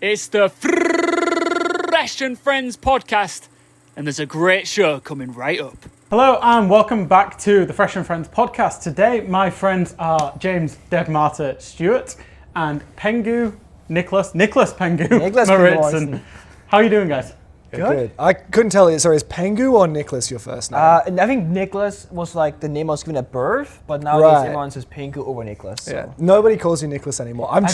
It's the Fresh and Friends podcast, and there's a great show coming right up. Hello and welcome back to the Fresh and Friends podcast. Today, my friends are James Devmarta Stewart and Pengu Nicholas Pengu Maritson. How are you doing, guys? Good. I couldn't tell you. Sorry, is Pengu or Nicholas your first name? I think Nicholas was like the name I was given at birth, but nowadays everyone says Pengu over Nicholas. So. Yeah. Nobody calls you Nicholas anymore. I'm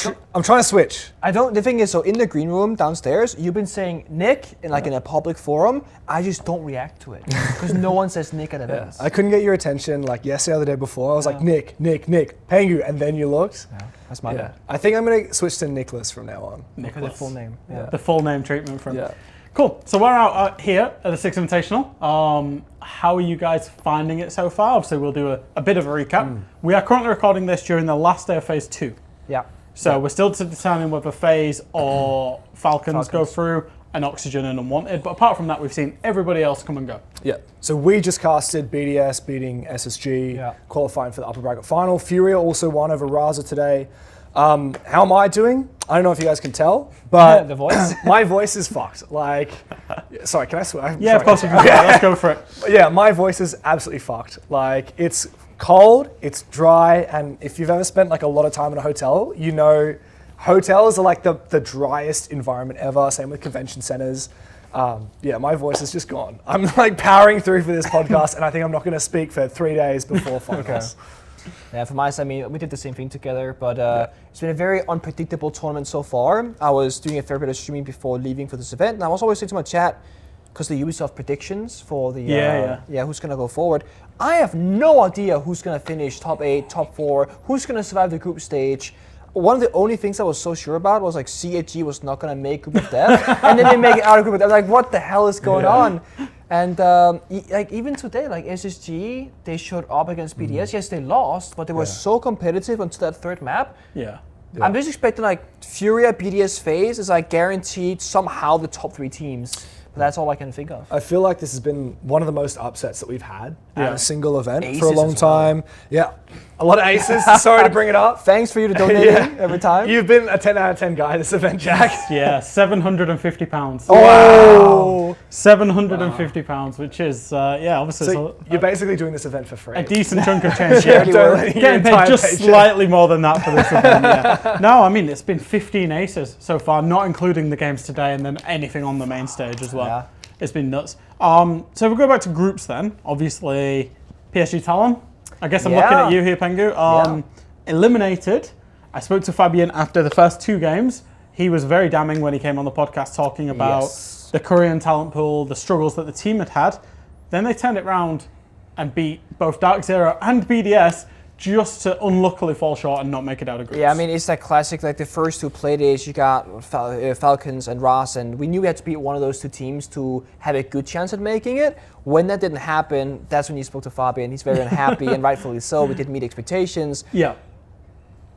trying to switch. The thing is, so in the green room downstairs, you've been saying Nick in a public forum. I just don't react to it because no one says Nick at events. I couldn't get your attention like yesterday or the day before. I was like Nick, Pengu, and then you looked. Yeah, that's my bad. I think I'm gonna switch to Nicholas from now on. Nicholas. The full name. Yeah. The full name treatment from. Yeah. Cool. So we're out here at the Six Invitational. How are you guys finding it so far? Obviously, we'll do a bit of a recap. We are currently recording this during the last day of Phase 2. Yeah. So we're still to determine whether Phase or Falcons go through and Oxygen and Unwanted. But apart from that, we've seen everybody else come and go. Yeah. So we just casted BDS beating SSG, qualifying for the upper bracket final. Furia also won over Raza today. How am I doing? I don't know if you guys can tell, but the voice. My voice is fucked. Like, sorry, can I swear? Yeah, of course you can. Let's go for it. Yeah, my voice is absolutely fucked. Like, it's cold, it's dry, and if you've ever spent like a lot of time in a hotel, you know, hotels are like the driest environment ever. Same with convention centers. My voice is just gone. I'm like powering through for this podcast, and I think I'm not going to speak for 3 days before finals. Yeah, from my side, we did the same thing together, but it's been a very unpredictable tournament so far. I was doing a fair bit of streaming before leaving for this event, and I was always saying to my chat, because the Ubisoft predictions for the who's going to go forward, I have no idea who's going to finish top 8, top 4, who's going to survive the group stage. One of the only things I was so sure about was like CHG was not going to make Group of Dev, and then they make it out of Group of Dev. Like, what the hell is going on? And even today, like SSG, they showed up against BDS. Yes, they lost, but they were so competitive until that third map. Yeah. I'm just expecting like Furia, BDS phase is like guaranteed somehow the top 3 teams. But that's all I can think of. I feel like this has been one of the most upsets that we've had at a single event Aces for a long time. Yeah. A lot of aces. Sorry to bring it up. Thanks for you to donating every time. You've been a 10 out of 10 guy this event, Jack. Yeah, £750. Wow. £750, which is, obviously. So you're basically doing this event for free. A decent chunk of change. Getting paid just slightly more than that for this event, yeah. No, I mean, it's been 15 aces so far, not including the games today and then anything on the main stage as well. Yeah. It's been nuts. So if we go back to groups then, obviously PSG Talon. I guess I'm looking at you here, Pengu. Eliminated. I spoke to Fabian after the first 2 games. He was very damning when he came on the podcast talking about the Korean talent pool, the struggles that the team had. Then they turned it around and beat both Dark Zero and BDS just to unluckily fall short and not make it out of groups. Yeah, I mean, it's that classic, like the first 2 play days, you got Falcons and Ross, and we knew we had to beat one of those 2 teams to have a good chance at making it. When that didn't happen, that's when you spoke to Fabian. He's very unhappy, and rightfully so. We didn't meet expectations. Yeah.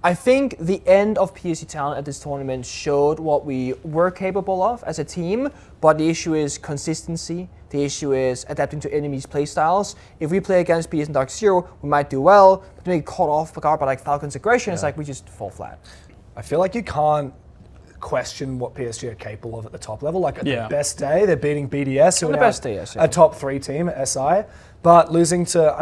I think the end of PSG Talon at this tournament showed what we were capable of as a team, but the issue is consistency. The issue is adapting to enemies' playstyles. If we play against BDS and Dark Zero, we might do well, but then we get caught off guard by like Falcon's aggression. It's like we just fall flat. I feel like you can't question what PSG are capable of at the top level. Like at the best day, they're beating BDS, who are a top 3 team at SI, but losing to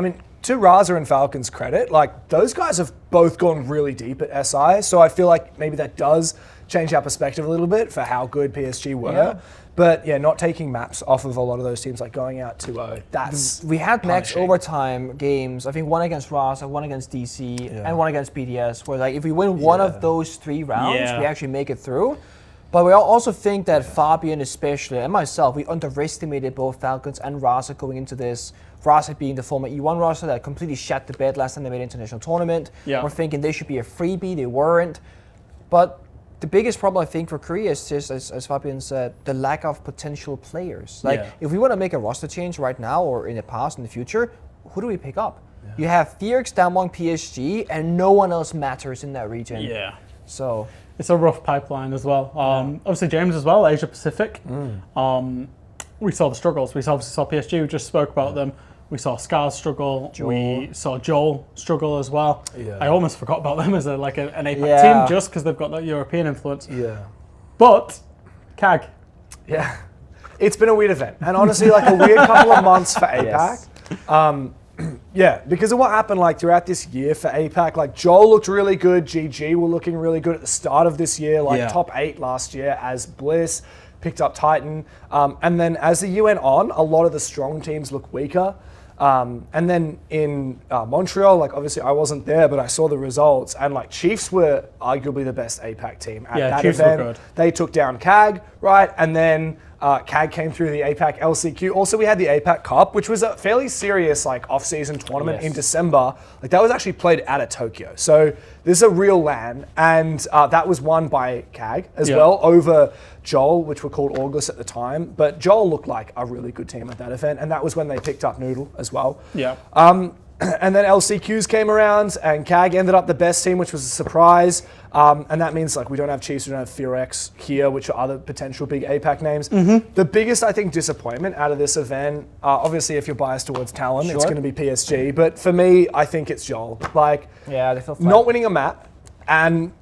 Raza and Falcon's credit, like those guys have both gone really deep at SI, so I feel like maybe that does change our perspective a little bit for how good PSG were. Yeah. But not taking maps off of a lot of those teams, like going out 2-0, that's we had max overtime games, I think one against Raza, one against DC, and one against BDS, where like if we win one of those 3 rounds, we actually make it through. But we also think that Fabian especially, and myself, we underestimated both Falcons and Raza going into this. Raza being the former E1 roster that completely shat the bed last time they made international tournament. Yeah. We're thinking they should be a freebie, they weren't. But the biggest problem I think for Korea is just, as Fabian said, the lack of potential players. Like, if we want to make a roster change right now or in the past, in the future, who do we pick up? Yeah. You have Fierx, Damwon, PSG, and no one else matters in that region. Yeah. So it's a rough pipeline as well. Obviously James as well, Asia Pacific. We saw the struggles. We obviously saw PSG, we just spoke about them. We saw Scarz struggle. We saw Joel struggle as well. Yeah. I almost forgot about them as an APAC team just because they've got that European influence. Yeah. But, CAG. Yeah. It's been a weird event. And honestly, like a weird couple of months for APAC. Yes. Yeah, because of what happened like throughout this year for APAC. Like Joel looked really good. GG were looking really good at the start of this year. Like top 8 last year as Bliss. Picked up Titan. And then as the year went on, a lot of the strong teams looked weaker. And then in Montreal, like obviously I wasn't there, but I saw the results, and like Chiefs were arguably the best APAC team at that Chiefs event. were good. They took down CAG, right? And then CAG came through the APAC LCQ. Also, we had the APAC Cup, which was a fairly serious like off-season tournament in December. Like that was actually played out of Tokyo. So this is a real LAN, and that was won by CAG as well over Joel, which were called August at the time. But Joel looked like a really good team at that event, and that was when they picked up Noodle as well. Yeah. And then LCQs came around, and CAG ended up the best team, which was a surprise. And that means like we don't have Chiefs, we don't have Furex here, which are other potential big APAC names. The biggest, I think, disappointment out of this event, obviously if you're biased towards Talon, it's going to be PSG. But for me, I think it's Joel. Like, they feel flat. not winning a map, and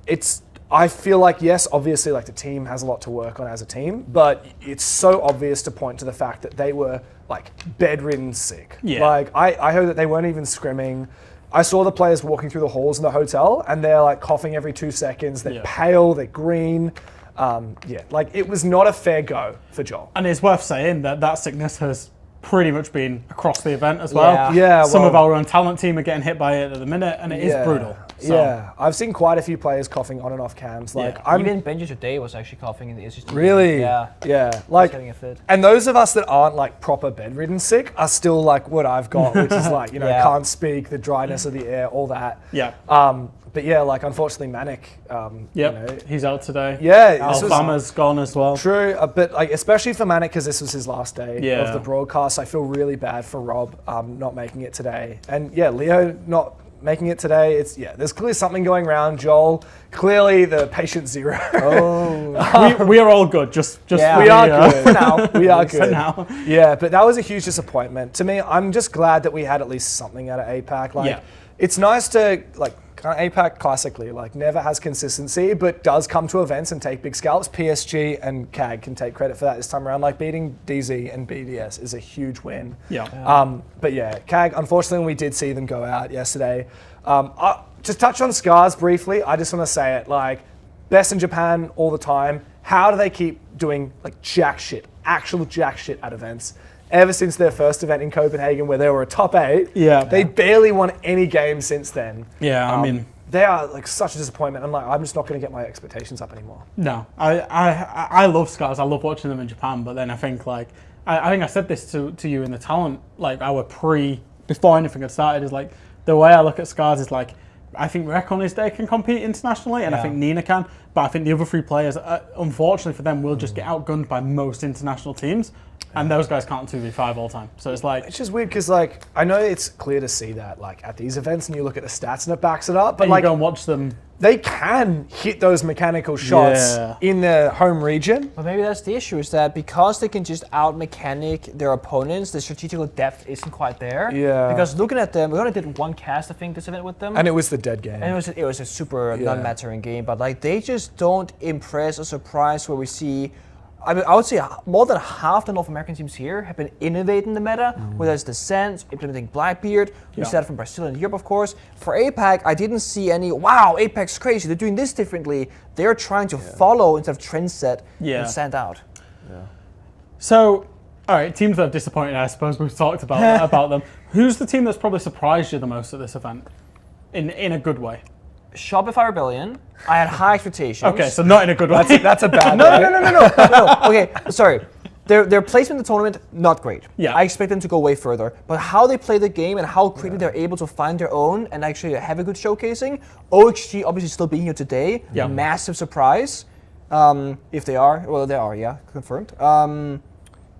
I feel like, yes, obviously like the team has a lot to work on as a team, but it's so obvious to point to the fact that they were like bedridden sick. Yeah. Like I heard that they weren't even scrimming. I saw the players walking through the halls in the hotel, and they're like coughing every 2 seconds. They're pale, they're green. Like it was not a fair go for Joel. And it's worth saying that sickness has pretty much been across the event as well. Some of our own talent team are getting hit by it at the minute, and it is brutal. So. Yeah, I've seen quite a few players coughing on and off cams. Like even Benji today was actually coughing in the SST. Really? Yeah. Like, getting a fit. And those of us that aren't like proper bedridden sick are still like what I've got, which is like, can't speak, the dryness of the air, all that. Yeah. But yeah, like unfortunately Manic. He's out today. Yeah. Alfama's gone as well. True, but like especially for Manic, because this was his last day of the broadcast, I feel really bad for Rob not making it today. And yeah, Leo not making it today. There's clearly something going around. Joel, clearly the patient zero. We are all good. We are good for now. We are good for now. Yeah, but that was a huge disappointment to me. I'm just glad that we had at least something out of APAC. Like, it's nice to like. APAC classically like never has consistency, but does come to events and take big scalps. PSG and CAG can take credit for that this time around. Like beating DZ and BDS is a huge win. But yeah, CAG, unfortunately we did see them go out yesterday. Just touch on Scarz briefly. I just want to say it, like best in Japan all the time. How do they keep doing like actual jack shit at events? Ever since their first event in Copenhagen where they were a top 8, they barely won any games since then. I mean, they are like such a disappointment. I'm just not going to get my expectations up anymore. No, I love Scarz. I love watching them in Japan, but then I think like I think I said this to you in the talent, like before anything had started, is like the way I look at Scarz is like I think Rek on his day can compete internationally, and I think Nina can, but I think the other 3 players, unfortunately for them, will just get outgunned by most international teams. And those guys can't 2v5 all the time. So it's like... It's just weird because like, I know it's clear to see that like at these events and you look at the stats and it backs it up, but like... you go and watch them. They can hit those mechanical shots in their home region. But maybe that's the issue, is that because they can just out-mechanic their opponents, the strategical depth isn't quite there. Because looking at them, we only did 1 cast, I think, this event with them. And it was the dead game. And it was a super non-mattering game, but like they just don't impress or surprise where we see... I would say more than half the North American teams here have been innovating the meta, whether it's the Sense, implementing Blackbeard, we said from Brazil and Europe, of course. For APAC, I didn't see any, wow, APAC's crazy, they're doing this differently. They're trying to follow instead of trend set and stand out. So, all right, teams that have disappointed, I suppose we've talked about them. Who's the team that's probably surprised you the most at this event, in a good way? Shopify Rebellion. I had high expectations. Okay, so not in a good way. That's a bad No. Okay, sorry. Their placement in the tournament, not great. Yeah. I expect them to go way further. But how they play the game and how quickly they're able to find their own and actually have a good showcasing. OXG obviously still being here today. Massive surprise. If they are. Well, they are, confirmed.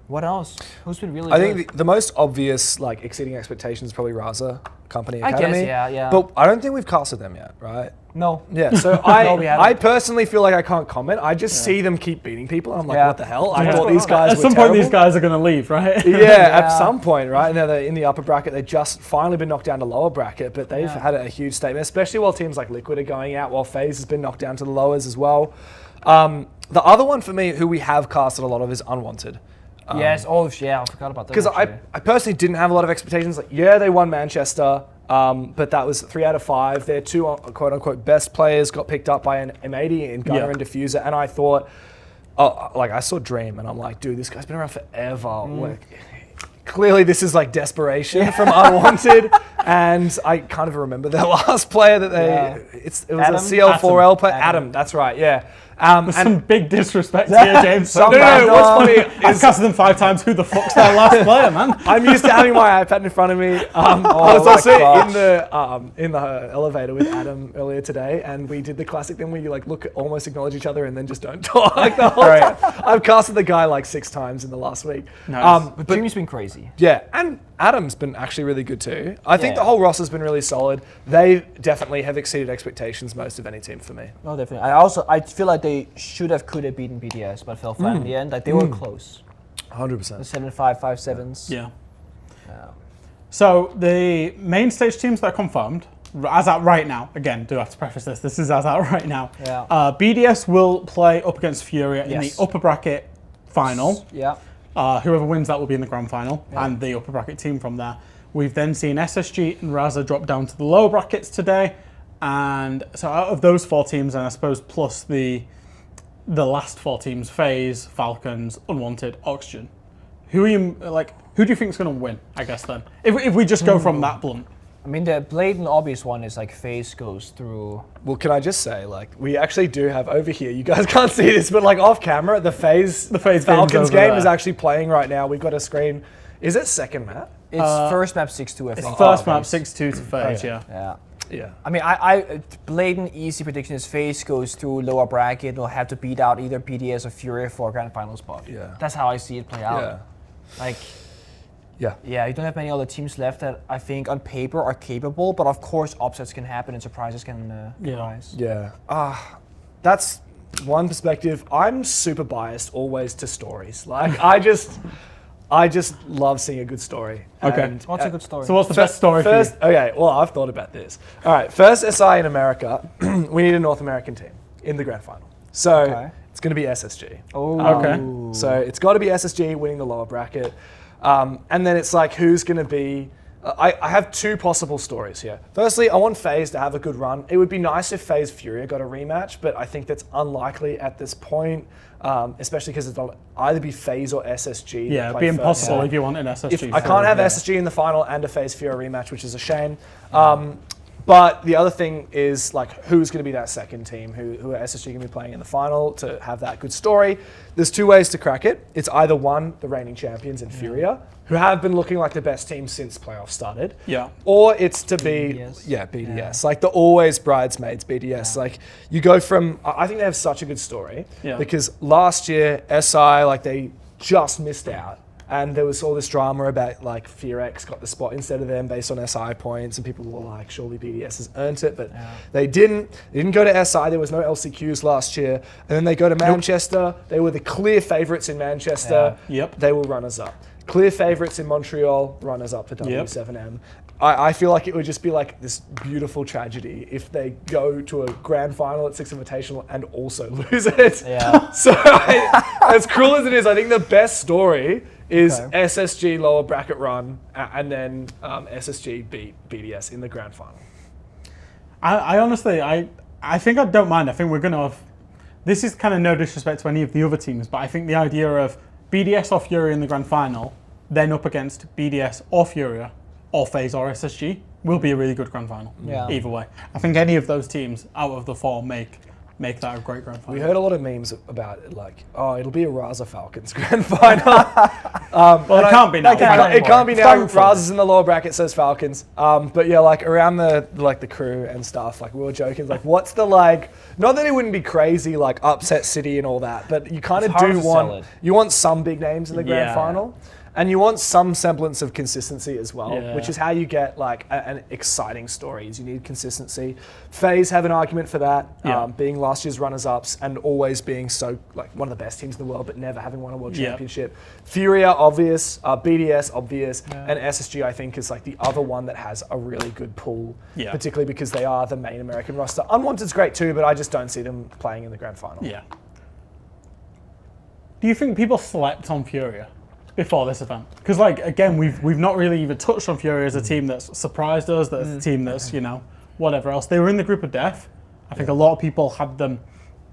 What else? Who's been really good? I think the most obvious, like, exceeding expectations is probably Raza Company Academy. I guess, yeah. But I don't think we've casted them yet, right? No. Yeah, so I personally feel like I can't comment. I just see them keep beating people. I'm like, what the hell? I thought these guys were At some point, these guys are going to leave, right? At some point, right? Now they're in the upper bracket. They've just finally been knocked down to lower bracket, but they've had a huge statement, especially while teams like Liquid are going out, while FaZe has been knocked down to the lowers as well. The other one for me, who we have casted a lot of, is Unwanted. Yes, I forgot about that. Because I personally didn't have a lot of expectations. Like, yeah, they won Manchester, but that was 3 out of 5. Their 2 quote-unquote best players got picked up by an M80 in Gunner and Diffuser, and I thought, I saw Dream, and I'm like, dude, this guy's been around forever. Like, clearly, this is like desperation from Unwanted, and I kind of remember their last player that it was Adam? A CL4L player. Adam, that's right, yeah. There's some big disrespect here, James. No, what's funny is I've casted them 5 times. Who the fuck's their last player, man? I'm used to having my iPad in front of me. I was also in the elevator with Adam earlier today, and we did the classic thing where you like almost acknowledge each other and then just don't talk the whole time. I've casted the guy like 6 times in the last week. Nice. But Jimmy's been crazy. Yeah, and Adam's been actually really good too. I think the whole roster's been really solid. They definitely have exceeded expectations most of any team for me. No, definitely. I feel like they could have beaten BDS, but fell flat in the end. Like they were close. 100%. The 7-5, 5-7s. Yeah. So the main stage teams that are confirmed, as at right now, again, do have to preface this is as at right now. Yeah. BDS will play up against Furia in the upper bracket final. Yeah. Whoever wins that will be in the grand final, and the upper bracket team from there. We've then seen SSG and Raza drop down to the lower brackets today, and so out of those 4 teams, and I suppose plus the last 4 teams, FaZe, Falcons, Unwanted, Oxygen. Who do you think is going to win? I guess then, if we just go from that blunt. I mean, the blatant obvious one is like FaZe goes through. Well, can I just say, like, we actually do have over here, you guys can't see this, but like off camera, the FaZe Falcons game is actually playing right now. We've got a screen. Is it second map? It's first map 6-2, I think. It's first map 6-2 to FaZe, Yeah. I mean, I blatant easy prediction is FaZe goes through lower bracket. They'll have to beat out either BDS or Furia for a grand final spot. Yeah. That's how I see it play out. Yeah. Like. Yeah. You don't have many other teams left that I think on paper are capable, but of course upsets can happen and surprises can arise. Yeah. That's one perspective. I'm super biased always to stories. Like I just love seeing a good story. Okay. And, what's a good story? So what's the best story for you? Okay, well, I've thought about this. All right, first SI in America, we need a North American team in the grand final. So it's going to be SSG. Oh. Okay. So it's got to be SSG winning the lower bracket. And then it's like, who's going to be... I have 2 possible stories here. Firstly, I want FaZe to have a good run. It would be nice if FaZe Furia got a rematch, but I think that's unlikely at this point, especially because it'll either be FaZe or SSG. Yeah, it'd be impossible if you want an SSG. I can't have SSG in the final and a FaZe Furia rematch, which is a shame. But the other thing is like who's going to be that second team, who are SSG going to be playing in the final to have that good story. There's 2 ways to crack it. It's either one, the reigning champions in Furia, who have been looking like the best team since playoffs started. Yeah. Or it's to be BDS. BDS. Like the always bridesmaids BDS. Like you go from I think they have such a good story because last year SI like they just missed out. And there was all this drama about like FearX got the spot instead of them based on SI points, and people were like, surely BDS has earned it, but they didn't. They didn't go to SI. There was no LCQs last year, and then they go to Manchester. They were the clear favourites in Manchester. They were runners up. Clear favourites in Montreal, runners up for W7M. I feel like it would just be like this beautiful tragedy if they go to a grand final at Six Invitational and also lose it. Yeah. So as cruel as it is, I think the best story is SSG lower bracket run and then SSG beat BDS in the grand final. I honestly, I think I don't mind. I think we're going to have... This is kind of no disrespect to any of the other teams, but I think the idea of BDS or Furia in the grand final, then up against BDS or Furia, or FaZe or SSG, will be a really good grand final. Yeah. Either way. I think any of those teams out of the 4 make that a great grand final. We heard a lot of memes about it, like, it'll be a Raza Falcons grand final. Well, it can't be now. It can't be now. Raza's in the lower bracket, says Falcons. But yeah, like around the crew and stuff, like we were joking, like what's the like? Not that it wouldn't be crazy, like upset city and all that, but you kind of do want some big names in the grand final. And you want some semblance of consistency as well, which is how you get like an exciting stories. You need consistency. FaZe have an argument for that, being last year's runners-ups and always being so like one of the best teams in the world, but never having won a world championship. Furia, obvious. BDS, obvious. And SSG, I think, is like the other one that has a really good pool, particularly because they are the main American roster. Unwanted's great too, but I just don't see them playing in the grand final. Yeah. do you think people slept on Furia before this event? Because like again, we've not really even touched on Furia as a team that's surprised us. That's a team that's whatever else. They were in the group of death. I think a lot of people had them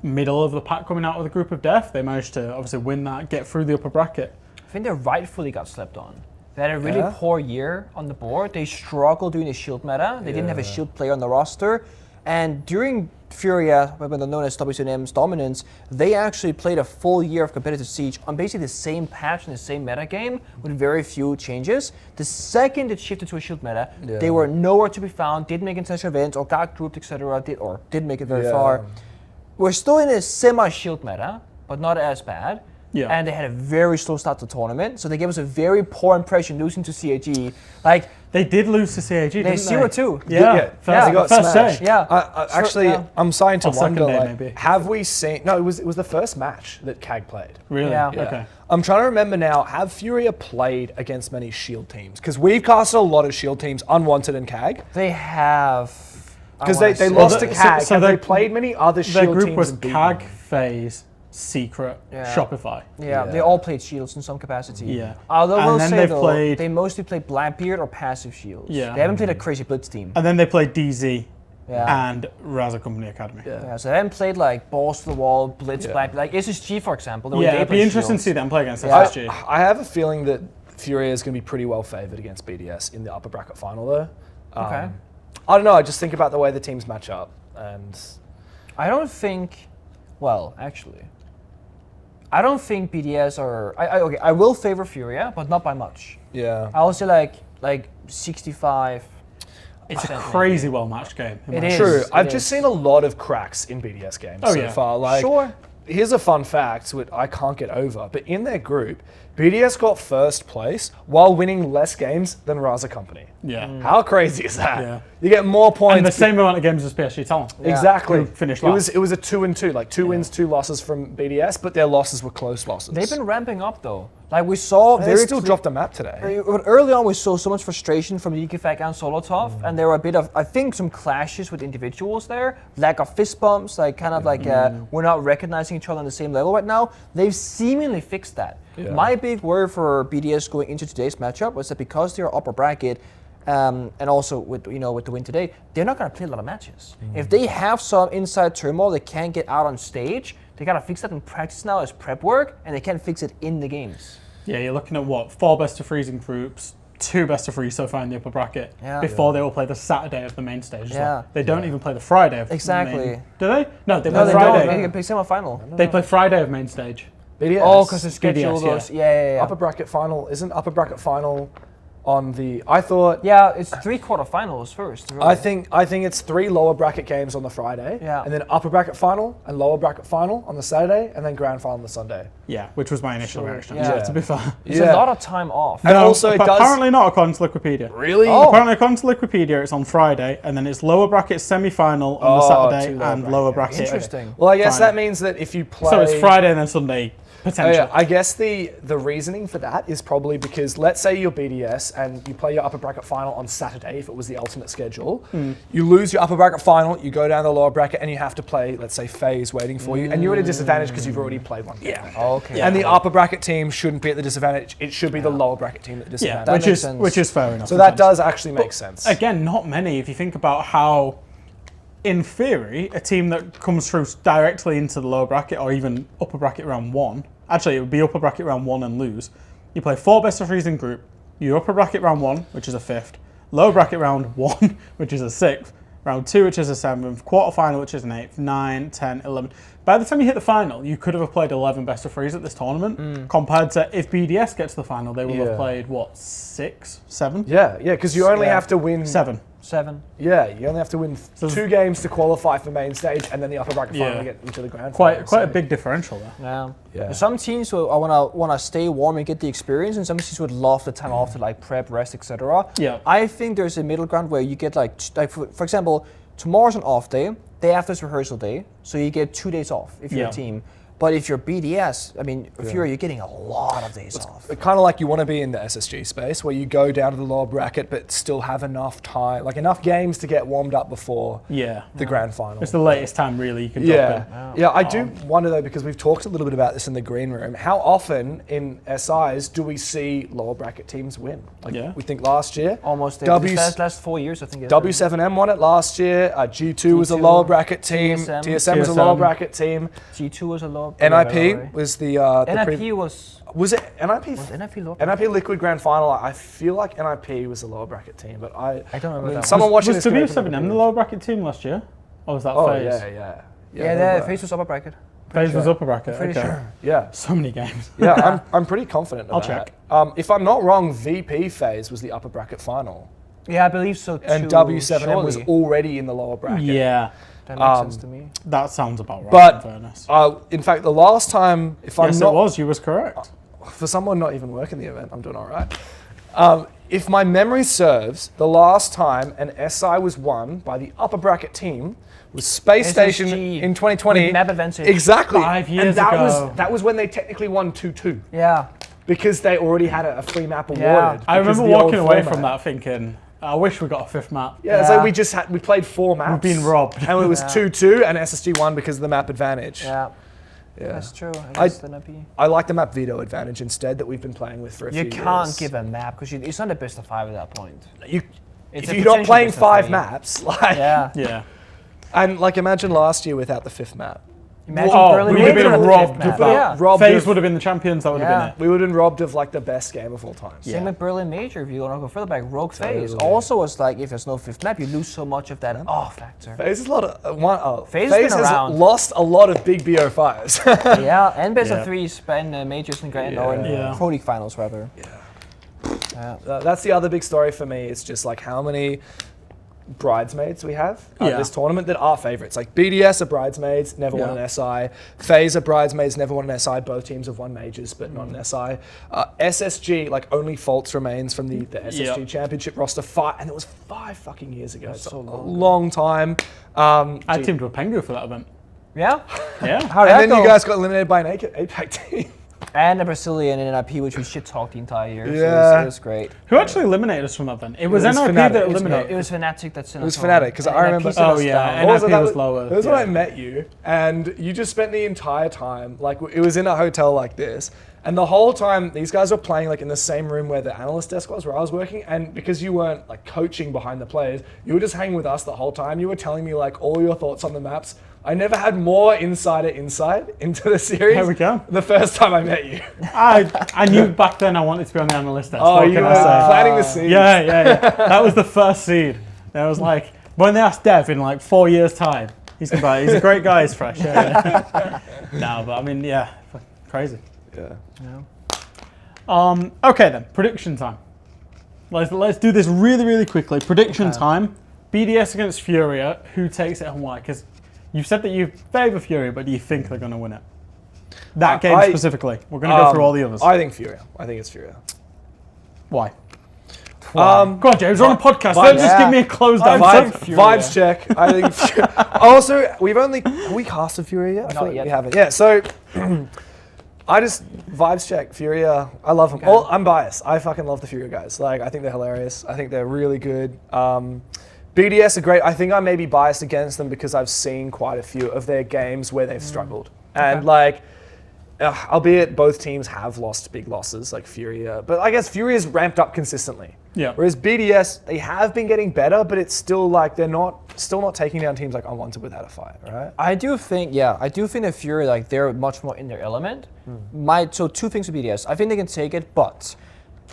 middle of the pack coming out of the group of death. They managed to obviously win that, get through the upper bracket. I think they rightfully got slept on. They had a really poor year on the board. They struggled doing the shield meta. They didn't have a shield player on the roster. And during Furia, when they're known as WCNM's dominance, they actually played a full year of competitive Siege on basically the same patch and the same meta game with very few changes. The second it shifted to a shield meta, they were nowhere to be found, didn't make international events or got grouped, etc., didn't make it very far. We're still in a semi-shield meta, but not as bad. Yeah. And they had a very slow start to the tournament, so they gave us a very poor impression losing to CAG. Like they did lose to CAG, didn't they? 0-2. Yeah. They got smashed. Day. Yeah. Actually, I'm starting to wonder, like, have we seen... No, it was the first match that CAG played. Really? Yeah. Okay. I'm trying to remember now, have Furia played against many shield teams? Because we've casted a lot of shield teams, unwanted in CAG. They have... Because they lost to CAG. So have they played many other shield teams? Their group was CAG, FaZe, Secret, Shopify. Yeah, they all played shields in some capacity. Yeah. Although we'll say though, they mostly played Blackbeard or passive shields. Yeah. They haven't played a crazy blitz team. And then they played DZ and Raza Company Academy. Yeah, so they haven't played like balls to the wall, blitz, Blackbeard, like SSG for example. It'd be interesting to see them play against SSG. I have a feeling that Furia is going to be pretty well favored against BDS in the upper bracket final though. Okay. I don't know, I just think about the way the teams match up and... I don't think, well, actually, I don't think BDS are. Okay, I will favor Furia, but not by much. Yeah. I'll say like 65. It's a crazy well-matched game. It is. True. I've just seen a lot of cracks in BDS games so far. Like, here's a fun fact which I can't get over, but in their group, BDS got first place while winning less games than Raza Company. Yeah. How crazy is that? Yeah. You get more points. And the same amount of games as PSG Talon. Exactly. Finished last. It was a 2-2, like 2 wins, 2 losses from BDS, but their losses were close losses. They've been ramping up though. Like we saw, they still dropped a map today. Early on, we saw so much frustration from Yikifak and Solotov, and there were a bit of, I think, some clashes with individuals there. Lack of fist bumps, like kind of like we're not recognizing each other on the same level right now. They've seemingly fixed that. Yeah. My big worry for BDS going into today's matchup was that because they're upper bracket, and also with the win today, they're not going to play a lot of matches. If they have some inside turmoil they can't get out on stage, they got to fix that in practice now as prep work, and they can't fix it in the games. Yeah, you're looking at what, 4 best-of-3s in groups, 2 best-of-3s so far in the upper bracket, before they will play the Saturday of the main stage. Yeah. They don't even play the Friday of the main. Do they? No, they play Friday. They play semi-final. They play Friday of main stage. BDS. Oh, because the schedule goes. Yeah. Upper bracket final. Isn't upper bracket final on the... I thought... Yeah, it's 3 quarterfinals first. Really. I think it's 3 lower bracket games on the Friday. Yeah. And then upper bracket final and lower bracket final on the Saturday, and then grand final on the Sunday. Yeah, which was my initial reaction. Yeah. To be fair. It's a lot of time off. And also it does... Apparently not according to Wikipedia. Really? Oh. Apparently according to Wikipedia it's on Friday, and then it's lower bracket semi-final on the Saturday and lower bracket. Interesting. Well, I guess that means that if you play... So it's Friday and then Sunday. Potential. I guess the reasoning for that is probably because let's say you're BDS and you play your upper bracket final on Saturday if it was the alternate schedule. You lose your upper bracket final, you go down the lower bracket and you have to play, let's say, FaZe waiting for you, and you're at a disadvantage because you've already played one game. Yeah. Okay. Yeah. And the upper bracket team shouldn't be at the disadvantage. It should be the lower bracket team at the disadvantage. Yeah, which is fair enough. So that does actually make sense. Again, not many if you think about how, in theory, a team that comes through directly into the lower bracket or even upper bracket round 1. Actually, it would be upper bracket round 1 and lose. You play 4 best-of-3s in group. Your upper bracket round 1, which is a 5th. Lower bracket round 1, which is a 6th. Round 2, which is a 7th. Quarterfinal, which is an 8th. 9, 10, 11. By the time you hit the final, you could have played 11 best-of-3s at this tournament. Compared to if BDS gets to the final, they will have played, what, 6, 7? Yeah, because you only have to win... 7. Yeah, you only have to win 2 games to qualify for main stage, and then the upper bracket final to get into the grand final. Quite a big differential there. Yeah. Some teams want to stay warm and get the experience, and some teams would love the time off to like prep, rest, etc. Yeah. I think there's a middle ground where you get like for example, tomorrow's an off day. Day after is rehearsal day, so you get 2 days off if you're a team. But if you're BDS, I mean, Furia, you're getting a lot of days off. Kind of like you want to be in the SSG space where you go down to the lower bracket but still have enough time, like enough games to get warmed up before the grand final. It's the latest time really you can drop in. Yeah, I do wonder though, because we've talked a little bit about this in the green room, how often in SIs do we see lower bracket teams win? Like we think last year. Almost last 4 years, I think. W7M won it last year. G2 was a lower bracket team. TSM was a lower bracket team. G2 was a lower. NIP was the. NIP was. Was it NIP? Was NIP lower? NIP Liquid Grand Final. I feel like NIP was a lower bracket team, but I don't remember that. Someone watching was this. Was W7M the lower bracket team last year? Or was that FaZe? Yeah, FaZe was upper bracket. FaZe was upper bracket. Pretty sure. Yeah. So many games. Yeah, I'm pretty confident of I'll that. check. If I'm not wrong, VP FaZe was the upper bracket final. Yeah, I believe so too. And W7M was already in the lower bracket. Yeah. That makes sense to me. That sounds about right, but, in fairness. In fact, the last time, if I'm not... Yes, it was. You was correct. For someone not even working the event, I'm doing all right. If my memory serves, the last time an SI was won by the upper bracket team was Space Station in 2020. With map advantage. Exactly. 5 years and that ago. that was when they technically won 2-2. Yeah. Because they already had a free map awarded. Yeah. I remember walking away from that thinking, I wish we got a 5th map. Yeah, so we played 4 maps. We've been robbed. And it was 2-2 and SSG won because of the map advantage. Yeah. Yeah. That's true. I guess I like the map veto advantage instead that we've been playing with for a few years. You can't give a map because it's not a best of 5 at that point. If you're not playing 5 maps, like yeah. And like imagine last year without the 5th map. Imagine we would have been robbed of that. Robbed FaZe would have been the champions, that would have been it. We would have been robbed of like the best game of all time. Same with Berlin Major, if you want to go further back, Rogue FaZe. Also was like, if there's no 5th map, you lose so much of that factor. FaZe has a lot of FaZe has around. lost a lot of big BO5s. Yeah, and best of 3s and majors and grand Pro League finals rather. That's the other big story for me. It's just like how many bridesmaids we have at this tournament that are favorites. Like BDS are bridesmaids, never won an SI. FaZe are bridesmaids, never won an SI. Both teams have won majors, but not an SI. SSG, like only Faults remains from the SSG championship roster. And it was 5 fucking years ago. It's so long time. I teamed with Pengu for that event. Yeah? Yeah. How did and then you guys got eliminated by an APAC team. And a Brazilian in NIP, which we shit talked the entire year. Yeah. So it was great. Who actually eliminated us from that event? It was NIP Fnatic. that eliminated. It was Fnatic that sent us. It was Fnatic, because I remember. NIP was lower. That was when I met you, and you just spent the entire time, like, it was in a hotel like this, and the whole time, these guys were playing, like, in the same room where the analyst desk was, where I was working, and because you weren't, like, coaching behind the players, you were just hanging with us the whole time. You were telling me, like, all your thoughts on the maps. I never had more insight into the series. Here we go. The first time I met you. I knew back then I wanted to be on the analyst desk. Oh, you were planting the seed. Yeah. That was the first seed. That was like, when they asked Dev in like 4 years' time, he's a great guy, he's fresh. No, but I mean, crazy. Yeah. Okay then, prediction time. Let's do this really, really quickly. Prediction time. BDS against Furia. Who takes it and why? Because you've said that you favour Furia, but do you think they're going to win it? That game specifically. We're going to go through all the others. I think Furia. I think it's Furia. Why? Go on, James. We're on a podcast. Don't just give me a closed down vibes check. I think. Also, have we casted Furia yet? Not yet. We haven't. Yeah. So. I just vibes check Furia. I love them. Okay. Well, I'm biased. I fucking love the Furia guys. Like, I think they're hilarious. I think they're really good. BDS are great. I think I may be biased against them because I've seen quite a few of their games where they've struggled. And like, albeit both teams have lost big losses, like Furia, but I guess Furia's ramped up consistently. Yeah. Whereas BDS, they have been getting better, but it's still like they're still not taking down teams like Unwanted without a fight, right? I do think that Fury, like, they're much more in their element. So 2 things with BDS. I think they can take it, but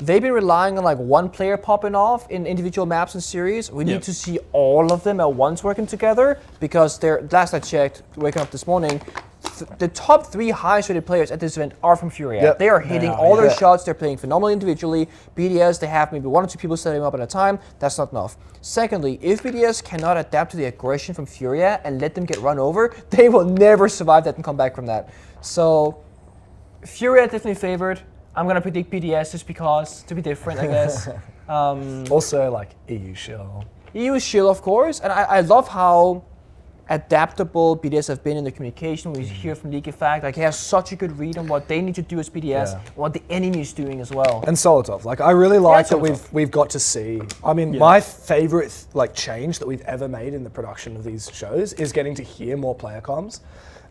they've been relying on like one player popping off in individual maps and series. We need to see all of them at once working together because last I checked, waking up this morning, the top 3 highest rated players at this event are from Furia. Yep. They are hitting all their shots. They're playing phenomenally individually. BDS, they have maybe 1 or 2 people setting up at a time. That's not enough. Secondly, if BDS cannot adapt to the aggression from Furia and let them get run over, they will never survive that and come back from that. So, Furia definitely favored. I'm going to predict BDS just because, to be different, I guess. Also, like, EU Shill. EU Shill, of course. And I love how adaptable BDS have been in the communication. We hear from League Effect, like he has such a good read on what they need to do as BDS, and what the enemy is doing as well. And Solotov, like I really like that we've got to see. I mean, my favorite like change that we've ever made in the production of these shows is getting to hear more player comms.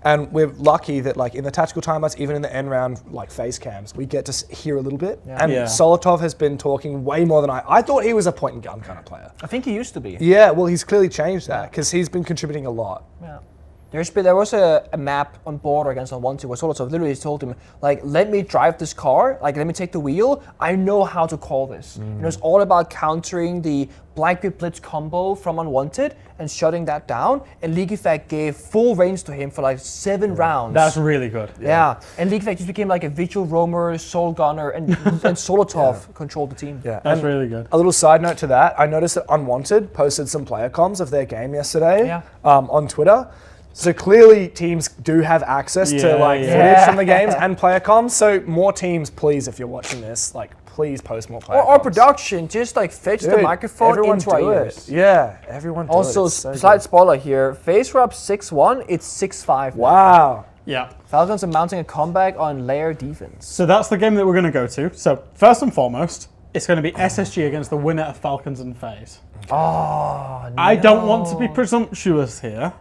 And we're lucky that like in the tactical timeouts, even in the end round like face cams, we get to hear a little bit. Yeah. And Solotov has been talking way more than I thought he was a point and gun kind of player. I think he used to be. Yeah, well he's clearly changed that because he's been contributing a lot. Yeah. There was a map on border against Unwanted where Solotov literally told him, like, let me drive this car, like, let me take the wheel. I know how to call this. And it was all about countering the Blackbeard Blitz combo from Unwanted and shutting that down. And League Effect gave full range to him for like 7 rounds. That's really good. Yeah. And League Effect just became like a visual roamer, soul gunner, and Solotov controlled the team. Yeah, that's really good. A little side note to that, I noticed that Unwanted posted some player comms of their game yesterday on Twitter. So clearly teams do have access to like footage from the games and player comms. So more teams, please, if you're watching this, like please post more player comms. Or production, just like fetch the microphone into our ears. Yeah, everyone do also, it. So slight spoiler here, FaZe were up 6-1, it's 6-5 now. Wow. Yeah. Falcons are mounting a comeback on layer defense. So that's the game that we're going to go to. So first and foremost, it's going to be SSG against the winner of Falcons and FaZe. Oh, no. I don't want to be presumptuous here,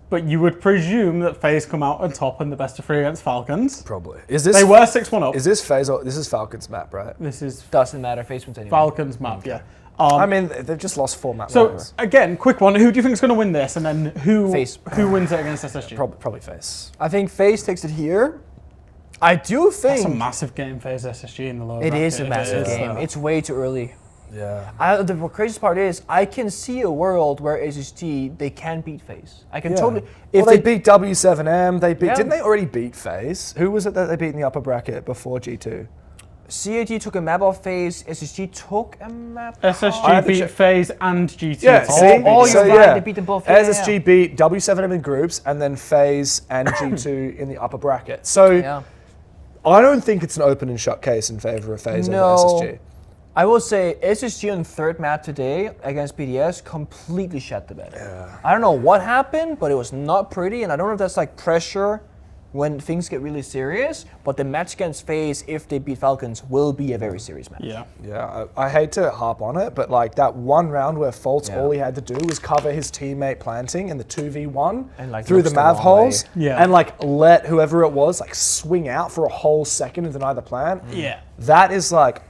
but you would presume that FaZe come out on top in the best of 3 against Falcons. Probably. Is this? They were 6-1 up. Is this FaZe or this is Falcons map, right? This is doesn't matter. FaZe wins anyway. Falcons map. Yeah. I mean, they've just lost 4 maps. So again, quick one. Who do you think is going to win this, and then who FaZe. who wins it against SSG? Probably FaZe. I think FaZe takes it here. I do think that's a massive game, FaZe SSG in the lower it bracket. is a massive game. It's way too early. Yeah. The craziest part is I can see a world where SSG they can beat FaZe. I can totally. If they beat W7M, they beat. Didn't they already beat FaZe? Who was it that they beat in the upper bracket before G2? CAT took a map off FaZe. SSG took a map. SSG beat FaZe and GT. Yeah, you're right. They beat them both. SSG beat W7M in groups and then FaZe and G2 in the upper bracket. So I don't think it's an open and shut case in favor of FaZe over SSG. I will say SSG on 3rd map today against BDS completely shat the bed. Yeah. I don't know what happened, but it was not pretty, and I don't know if that's like pressure when things get really serious, but the match against FaZe, if they beat Falcons, will be a very serious match. Yeah. Yeah, I hate to harp on it, but like that one round where Fultz, all he had to do was cover his teammate planting in the 2v1 and, like, through the Mav holes and like let whoever it was like swing out for a whole second and deny the plant. Yeah. That is like,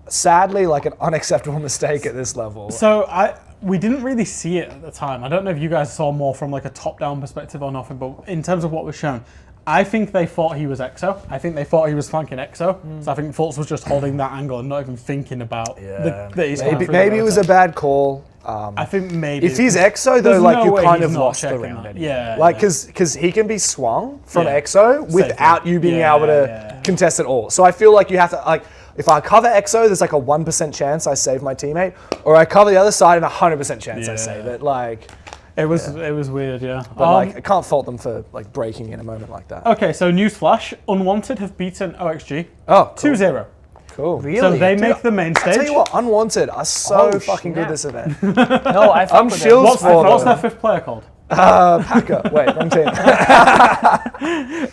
sadly, like an unacceptable mistake at this level. So we didn't really see it at the time. I don't know if you guys saw more from like a top-down perspective or nothing, but in terms of what was shown, I think they thought he was EXO. I think they thought he was flanking EXO. So I think Fultz was just holding that angle and not even thinking about that he's maybe it was a bad call. I think maybe. If he's EXO though, like you kind of lost the round. Anyway. Yeah. Like because he can be swung from EXO without you being able to contest it all. So I feel like you have to like. If I cover EXO, there's like a 1% chance I save my teammate, or I cover the other side and 100% chance I save it. Like, it was weird, yeah. But like, I can't fault them for like breaking in a moment like that. Okay, so newsflash: Unwanted have beaten OXG. Oh, cool. 2-0. Cool. Really? So they make the main stage. I tell you what, Unwanted are so fucking good this event. No, I'm shills for them. What's their 5th player called? Packer. Wait, wrong team.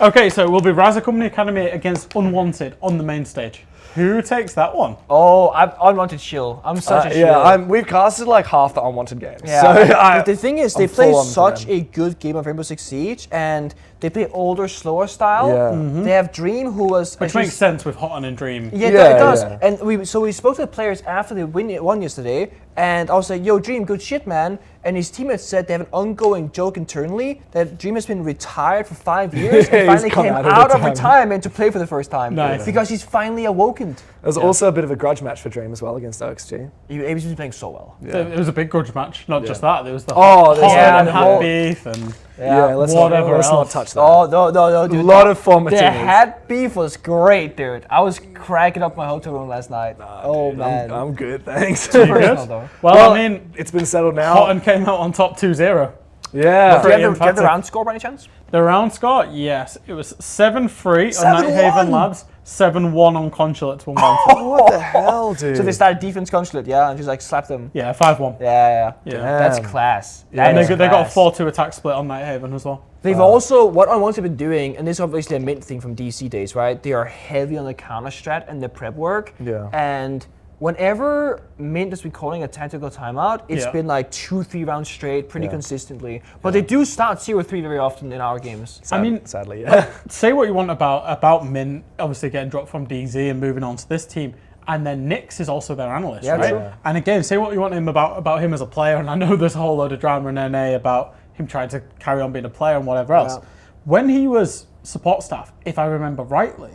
Okay, so it will be Raza Company Academy against Unwanted on the main stage. Who takes that one? Oh, I'm unwanted shill. I'm such a shill. Yeah, we've casted like half the unwanted games. Yeah. The thing is, they play full on such a good game of Rainbow Six Siege, and they play older, slower style. Yeah. They have Dream, who was which makes sense with Hot and Dream. Yeah, it does. Yeah. And we spoke to the players after they won yesterday, and I was like, "Yo, Dream, good shit, man." And his teammates said they have an ongoing joke internally that Dream has been retired for 5 years and finally came out of retirement to play for the first time. Nice. Because he's finally awoken. There's also a bit of a grudge match for Dream as well against OXG. He's been playing so well. Yeah. It was a big grudge match. Not just that. There was the hat beef and let's not touch that. Oh no, dude. A lot of formative. The hat beef was great, dude. I was cracking up my hotel room last night. Man, I'm good, thanks. Well, I mean, it's been settled now. Hot and came out on top 2-0. Yeah. Do you have the round score by any chance? The round score, yes. It was 7-3 on Nighthaven Labs, 7-1 on Consulates 1-1. What the hell, dude? So they started defense consulate, yeah, and just like slapped them. Yeah, 5-1. Yeah. That's class. That And is they got a class. 4-2 attack split on Nighthaven as well. They've also, what Unwanted have been doing, and this is obviously a Mint thing from DC days, right? They are heavy on the counter strat and the prep work. Yeah. And whenever Mint has been calling a tactical timeout, it's been like 2-3 rounds straight, pretty consistently. But they do start 0-3 very often in our games. Sadly, yeah. Say what you want about Mint, obviously getting dropped from DZ and moving on to this team. And then Nix is also their analyst, right? true. And again, say what you want about him as a player. And I know there's a whole load of drama in NA about him trying to carry on being a player and whatever else. Yeah. When he was support staff, if I remember rightly,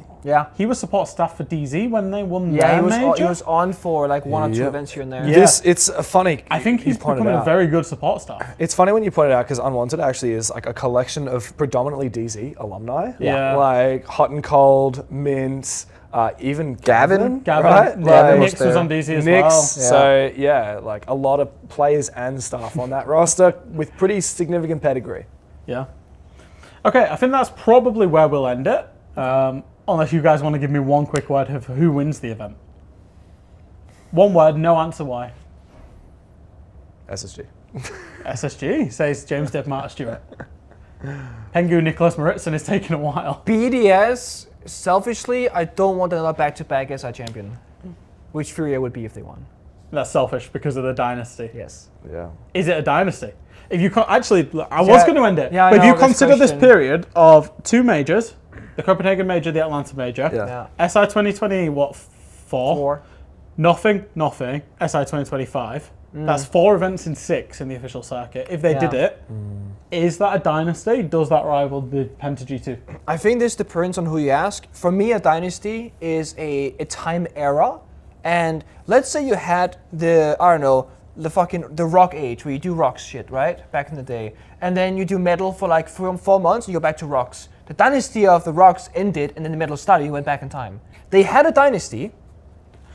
he was support staff for DZ when they won their major. He was on for like 1 or 2 events here and there. Yeah. It's a funny. I think he's becoming a very good support staff. It's funny when you point it out because Unwanted actually is like a collection of predominantly DZ alumni. Yeah. Like Hot and Cold, Mint, even Gavin. Right? Like, Nix was on DZ as Nix. well. So yeah, like a lot of players and staff on that roster with pretty significant pedigree. Yeah. Okay, I think that's probably where we'll end it. Unless you guys want to give me one quick word of who wins the event. One word, no answer why. SSG. SSG, says James Devmarta Stewart. Pengu Nicholas Maritson is taking a while. BDS, selfishly, I don't want another back-to-back SI champion, which Furia would be if they won. That's selfish because of the dynasty. Yes. Yeah. Is it a dynasty? If you actually, I was going to end it. Yeah, but if I know, you consider this question. period of 2 majors, the Copenhagen major, the Atlanta major, Yeah. SI 2020, what, 4? Nothing, SI 2025. That's 4 events in 6 in the official circuit. If they did it, is that a dynasty? Does that rival the Penta G2? I think this depends on who you ask. For me, a dynasty is a time era. And let's say you had the rock age where you do rocks shit, right? Back in the day. And then you do metal for like 4 months and you go back to rocks. The dynasty of the rocks ended and then the metal started, you went back in time. They had a dynasty,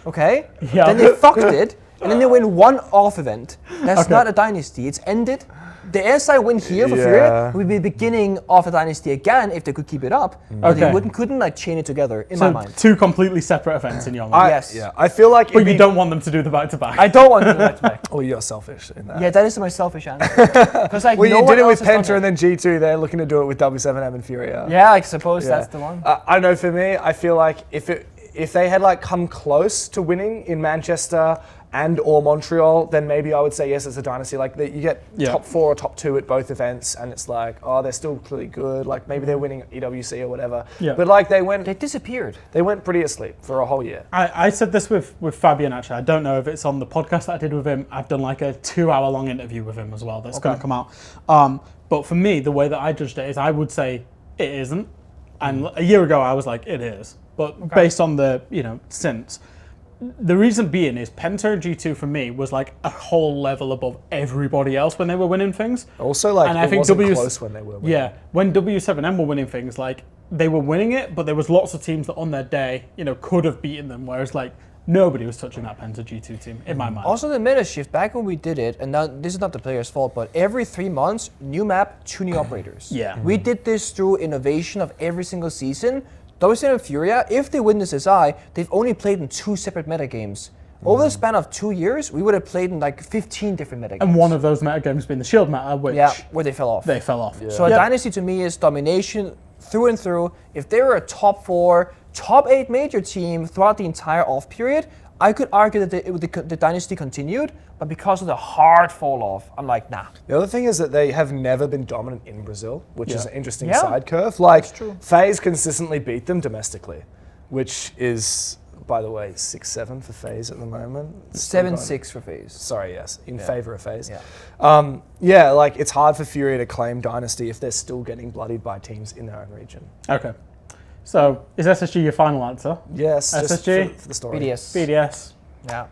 okay? Yeah. Then they fucked it, and then they win one off event. That's not a dynasty, it's ended. The SI win here for Furia would be the beginning of a dynasty again if they could keep it up. But they couldn't like chain it together, in my mind. 2 completely separate events in your mind. Yes. Yeah. I feel like. But you don't want them to do the back-to-back. I don't want to do that back. Oh, you're selfish in that. Yeah, that is my selfish answer. Because like, Well, no you one did it with else has Penta done and then G2. They're looking to do it with W7M and Furia. Yeah, I suppose that's the one. I know for me, I feel like if they had like come close to winning in Manchester and or Montreal, then maybe I would say yes, it's a dynasty. Like you get top 4 or top 2 at both events, and it's like, oh, they're still clearly good. Like maybe they're winning EWC or whatever. Yeah. But like They disappeared. they went pretty asleep for a whole year. I said this with Fabian actually. I don't know if it's on the podcast that I did with him. I've done like a 2-hour long interview with him as well that's going to come out. But for me, the way that I judged it is I would say it isn't. And a year ago I was like, it is. But based on the, since. The reason being is Penta and G2 for me was like a whole level above everybody else when they were winning things. Also, like, and I think wasn't close when they were winning. Yeah, when W7M were winning things, like they were winning it, but there was lots of teams that on their day, could have beaten them. Whereas like nobody was touching that Penta G2 team in my mind. Also the meta shift, back when we did it, and now this is not the player's fault, but every 3 months, new map, 2 new operators. Yeah. We did this through innovation of every single season. W7 and Furia, if they win this SI, they've only played in 2 separate meta games. Over the span of 2 years, we would have played in like 15 different meta games. And one of those meta games being the Shield meta, which where they fell off. They fell off. Yeah. So a dynasty to me is domination through and through. If they were a top 4, top 8 major team throughout the entire off period, I could argue that the dynasty continued, but because of the hard fall off, I'm like, nah. The other thing is that they have never been dominant in Brazil, which is an interesting side curve. Like, FaZe consistently beat them domestically, which is, by the way, 6-7 for FaZe at the moment. 7-6 for FaZe. Sorry, yes, in favor of FaZe. Yeah. Like, it's hard for Furia to claim dynasty if they're still getting bloodied by teams in their own region. Okay. So, is SSG your final answer? Yes, SSG? just for the story. BDS. Yeah.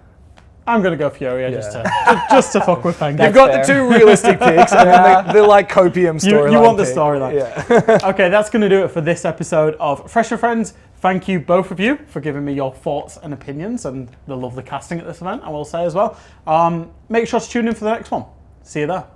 I'm going to go Furia just to fuck with Pengu. You've got the 2 realistic picks and then the like copium storyline. You want the storyline. Yeah. Okay, that's going to do it for this episode of Fresh and Friends. Thank you, both of you, for giving me your thoughts and opinions and the lovely casting at this event, I will say as well. Make sure to tune in for the next one. See you there.